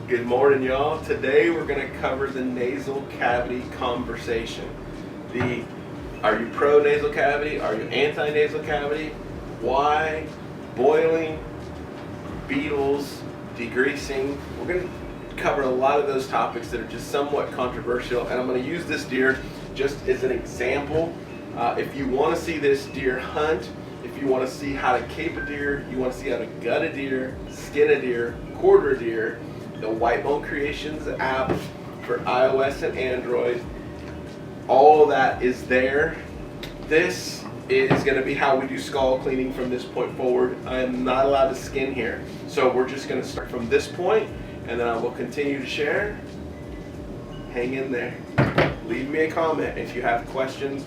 Good morning, y'all. Today we're going to cover the nasal cavity conversation. Are you pro nasal cavity? Are you anti nasal cavity? Why? Boiling, beetles, degreasing. We're going to cover a lot of those topics that are just somewhat controversial, and I'm going to use this deer just as an example. If you want to see this deer hunt, if you want to see how to cape a deer, you want to see how to gut a deer, skin a deer, quarter a deer, the Whitebone Creations app for iOS and Android, all of that is there. This is going to be how we do skull cleaning from this point forward. I am not allowed to skin here, so we're just going to start from this point, and then I will continue to share. Hang in there. Leave me a comment if you have questions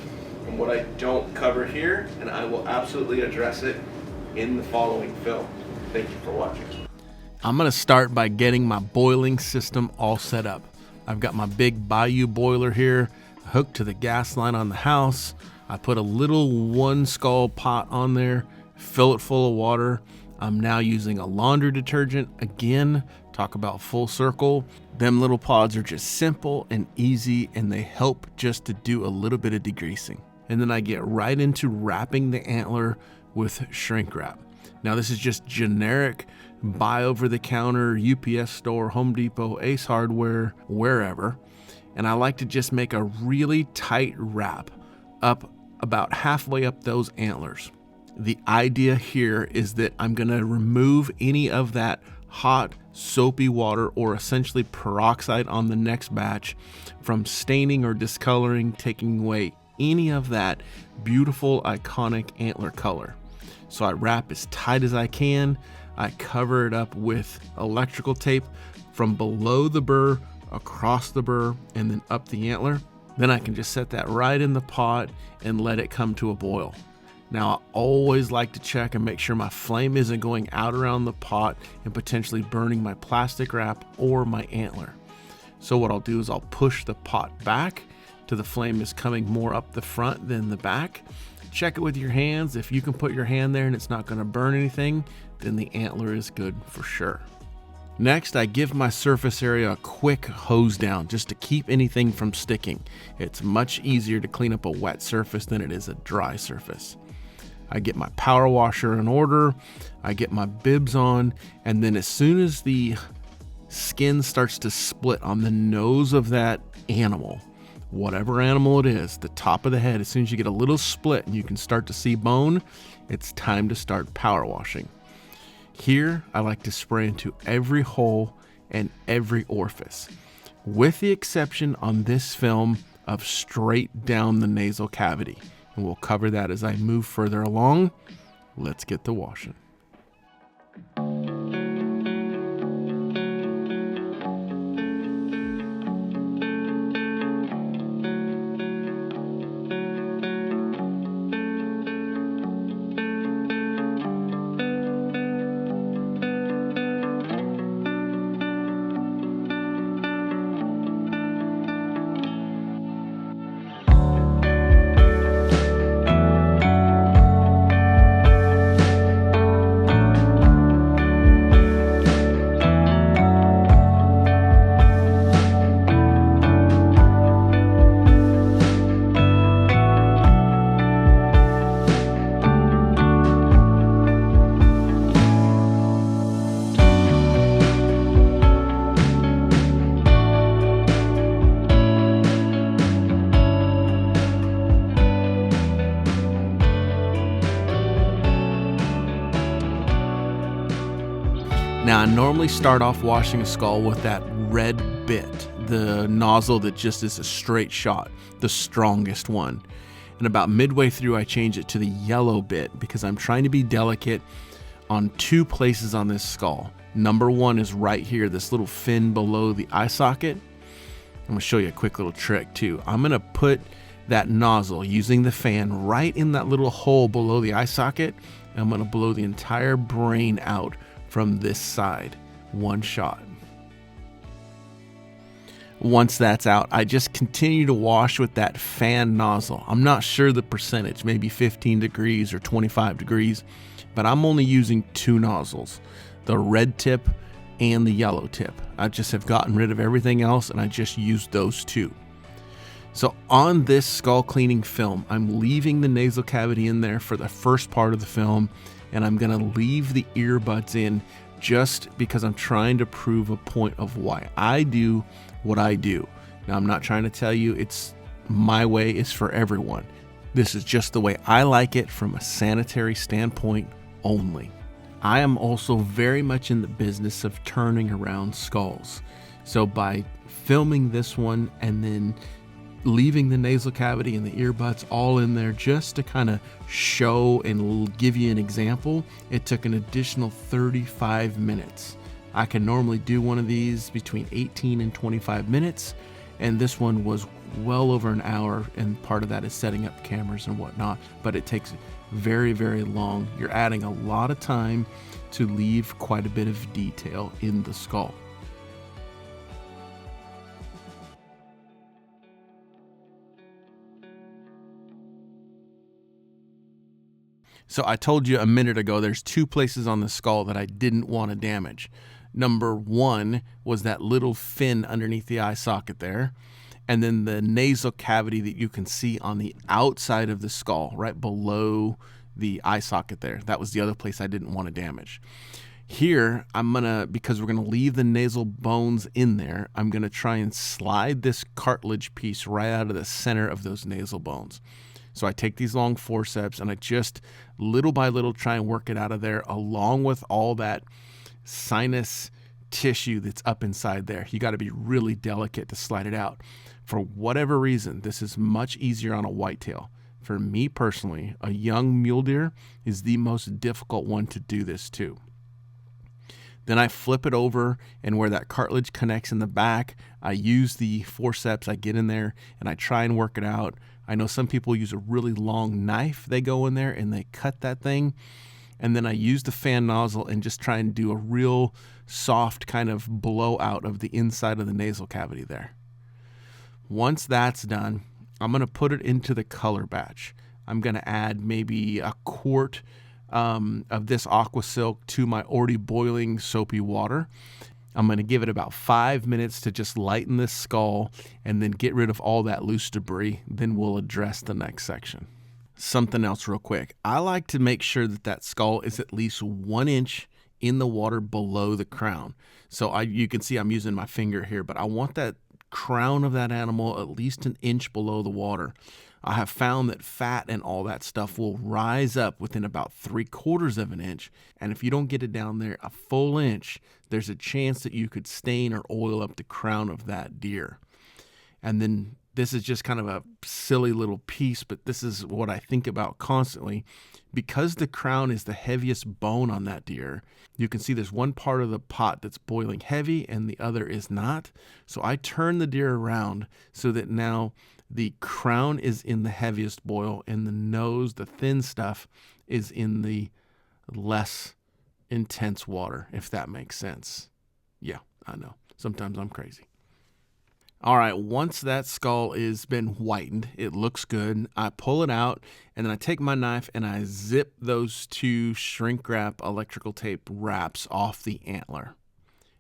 on what I don't cover here, and I will absolutely address it in the following film. Thank you for watching. I'm going to start by getting my boiling system all set up. I've got my big Bayou boiler here hooked to the gas line on the house. I put a little 1 skull pot on there, fill it full of water. I'm now using a laundry detergent. Again, talk about full circle. Them little pods are just simple and easy, and they help just to do a little bit of degreasing. And then I get right into wrapping the antler with shrink wrap. Now this is just generic, buy over the counter, UPS store, Home Depot, Ace Hardware, wherever. And I like to just make a really tight wrap up about halfway up those antlers. The idea here is that I'm gonna remove any of that hot, soapy water, or essentially peroxide on the next batch from staining or discoloring, taking away any of that beautiful, iconic antler color. So I wrap as tight as I can. I cover it up with electrical tape from below the burr, across the burr, and then up the antler. Then I can just set that right in the pot and let it come to a boil. Now I always like to check and make sure my flame isn't going out around the pot and potentially burning my plastic wrap or my antler. So what I'll do is I'll push the pot back till the flame is coming more up the front than the back. Check it with your hands. If you can put your hand there and it's not going to burn anything, then the antler is good for sure. Next, I give my surface area a quick hose down just to keep anything from sticking. It's much easier to clean up a wet surface than it is a dry surface. I get my power washer in order, I get my bibs on, and then as soon as the skin starts to split on the nose of that animal, whatever animal it is, the top of the head, as soon as you get a little split and you can start to see bone, it's time to start power washing. Here, I like to spray into every hole and every orifice, with the exception on this film of straight down the nasal cavity. And we'll cover that as I move further along. Let's get to washing. Now I normally start off washing a skull with that red bit, the nozzle that just is a straight shot, the strongest one. And about midway through I change it to the yellow bit because I'm trying to be delicate on 2 places on this skull. Number 1 is right here, this little fin below the eye socket. I'm gonna show you a quick little trick too. I'm gonna put that nozzle using the fan right in that little hole below the eye socket. And I'm gonna blow the entire brain out from this side, 1 shot. Once that's out, I just continue to wash with that fan nozzle. I'm not sure the percentage, maybe 15 degrees or 25 degrees, but I'm only using 2 nozzles, the red tip and the yellow tip. I just have gotten rid of everything else and I just used those two. So on this skull cleaning film, I'm leaving the nasal cavity in there for the first part of the film, and I'm gonna leave the earbuds in just because I'm trying to prove a point of why I do what I do. Now, I'm not trying to tell you it's my way is for everyone. This is just the way I like it from a sanitary standpoint only. I am also very much in the business of turning around skulls. So by filming this one and then leaving the nasal cavity and the earbuds all in there just to kind of show and give you an example, it took an additional 35 minutes. I can normally do one of these between 18 and 25 minutes, and this one was well over an hour, and part of that is setting up cameras and whatnot, but it takes very, very long. You're adding a lot of time to leave quite a bit of detail in the skull. So I told you a minute ago, there's two places on the skull that I didn't want to damage. Number one was that little fin underneath the eye socket there, and then the nasal cavity that you can see on the outside of the skull, right below the eye socket there. That was the other place I didn't want to damage. Here, because we're gonna leave the nasal bones in there, I'm gonna try and slide this cartilage piece right out of the center of those nasal bones. So I take these long forceps and I just little by little try and work it out of there, along with all that sinus tissue that's up inside there. You got to be really delicate to slide it out. For whatever reason, this is much easier on a whitetail. For me personally, a young mule deer is the most difficult one to do this to. Then I flip it over, and where that cartilage connects in the back, I use the forceps, I get in there and I try and work it out. I know some people use a really long knife. They go in there and they cut that thing. And then I use the fan nozzle and just try and do a real soft kind of blowout of the inside of the nasal cavity there. Once that's done, I'm going to put it into the color batch. I'm going to add maybe a quart of this aqua silk to my already boiling soapy water. I'm going to give it about 5 minutes to just lighten this skull and then get rid of all that loose debris. Then we'll address the next section. Something else real quick. I like to make sure that skull is at least 1 inch in the water below the crown. So you can see I'm using my finger here, but I want that crown of that animal at least 1 inch below the water. I have found that fat and all that stuff will rise up within about 3/4 of an inch. And if you don't get it down there a full inch, there's a chance that you could stain or oil up the crown of that deer. And then this is just kind of a silly little piece, but this is what I think about constantly. Because the crown is the heaviest bone on that deer, you can see there's one part of the pot that's boiling heavy and the other is not. So I turn the deer around so that now the crown is in the heaviest boil and the nose, the thin stuff, is in the less intense water, if that makes sense. Yeah, I know. Sometimes I'm crazy. All right, once that skull has been whitened, it looks good. I pull it out, and then I take my knife and I zip those 2 shrink wrap electrical tape wraps off the antler.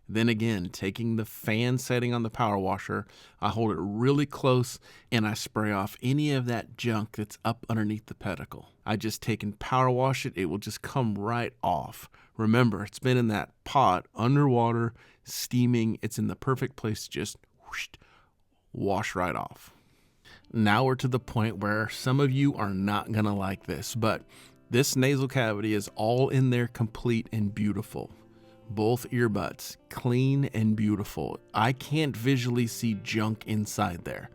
Then again, taking the fan setting on the power washer, I hold it really close and I spray off any of that junk that's up underneath the pedicle. I just take and power wash it. It will just come right off. Remember, it's been in that pot underwater, steaming. It's in the perfect place to just whoosh, wash right off. Now we're to the point where some of you are not going to like this, but this nasal cavity is all in there complete and beautiful. Both earbuds, clean and beautiful. I can't visually see junk inside there.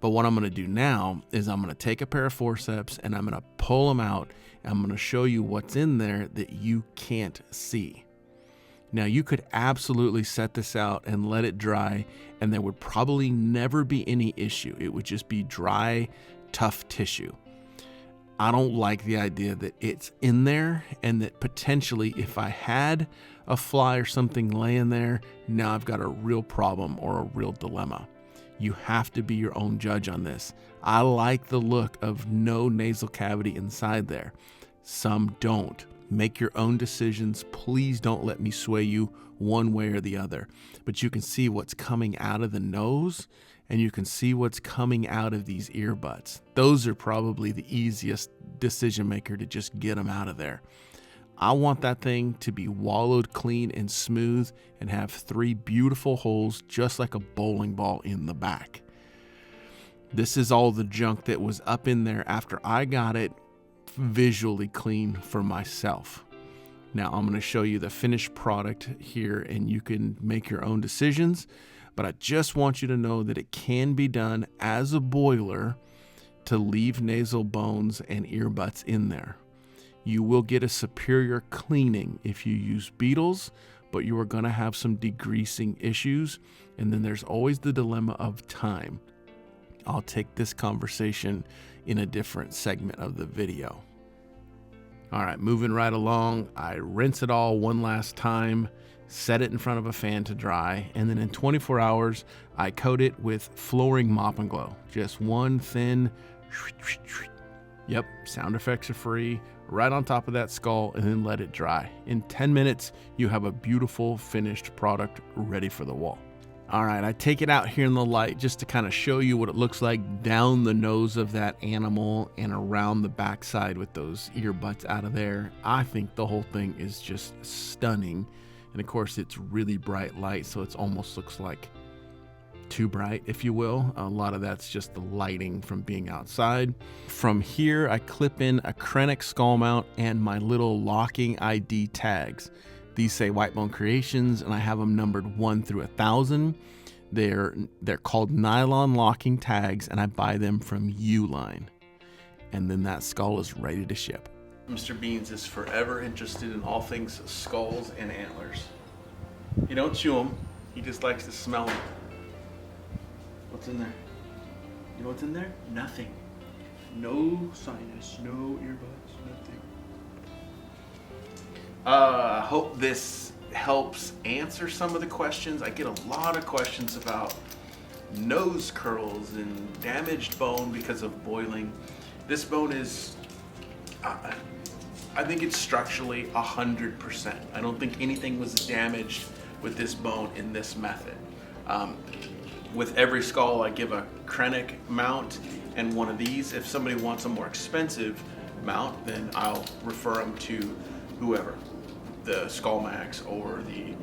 But what I'm going to do now is I'm going to take a pair of forceps and I'm going to pull them out. And I'm going to show you what's in there that you can't see. Now, you could absolutely set this out and let it dry, and there would probably never be any issue. It would just be dry, tough tissue. I don't like the idea that it's in there and that potentially if I had a fly or something laying there, now I've got a real problem or a real dilemma. You have to be your own judge on this. I like the look of no nasal cavity inside there. Some don't. Make your own decisions. Please don't let me sway you one way or the other. But you can see what's coming out of the nose, and you can see what's coming out of these earbuds. Those are probably the easiest decision maker to just get them out of there. I want that thing to be wallowed clean and smooth and have 3 beautiful holes just like a bowling ball in the back. This is all the junk that was up in there after I got it visually clean for myself. Now I'm going to show you the finished product here, and you can make your own decisions, but I just want you to know that it can be done as a boiler to leave nasal bones and ear butts in there. You will get a superior cleaning if you use Beetles, but you are going to have some degreasing issues, and then there's always the dilemma of time. I'll take this conversation in a different segment of the video. All right, moving right along, I rinse it all one last time, set it in front of a fan to dry, and then in 24 hours, I coat it with flooring mop and glow. Just one thin, yep, sound effects are free, right on top of that skull, and then let it dry. In 10 minutes, you have a beautiful finished product ready for the wall. All right, I take it out here in the light just to kind of show you what it looks like down the nose of that animal and around the backside with those earbuds out of there. I think the whole thing is just stunning. And of course, it's really bright light, so it almost looks like too bright, if you will. A lot of that's just the lighting from being outside. From here, I clip in a Krennic skull mount and my little locking ID tags. These say Whitebone Creations, and I have them numbered 1 through 1,000. They're called nylon locking tags, and I buy them from Uline. And then that skull is ready to ship. Mr. Beans is forever interested in all things skulls and antlers. He don't chew them, he just likes to smell them. What's in there? You know what's in there? Nothing. No sinus, no earbuds, nothing. I hope this helps answer some of the questions. I get a lot of questions about nose curls and damaged bone because of boiling. This bone is, I think it's structurally 100%. I don't think anything was damaged with this bone in this method. With every skull, I give a Krennic mount and one of these. If somebody wants a more expensive mount, then I'll refer them to whoever, the Skull Max or the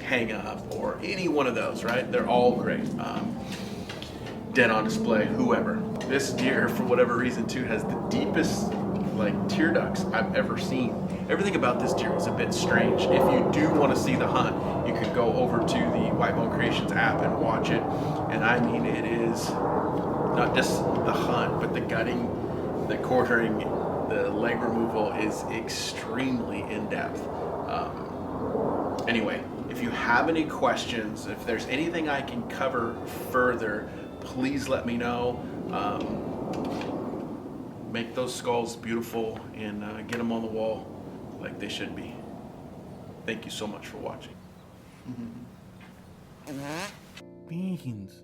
Hang Up or any one of those, right? They're all great. Dead on Display, whoever. This deer, for whatever reason too, has the deepest tear ducts I've ever seen. Everything about this deer was a bit strange. If you do want to see the hunt, you could go over to the Whitebone Creations app and watch it. And I mean, it is not just the hunt, but the gutting, the quartering, the leg removal is extremely in-depth. Anyway, if you have any questions, if there's anything I can cover further, please let me know. Make those skulls beautiful and get them on the wall like they should be. Thank you so much for watching. Beans.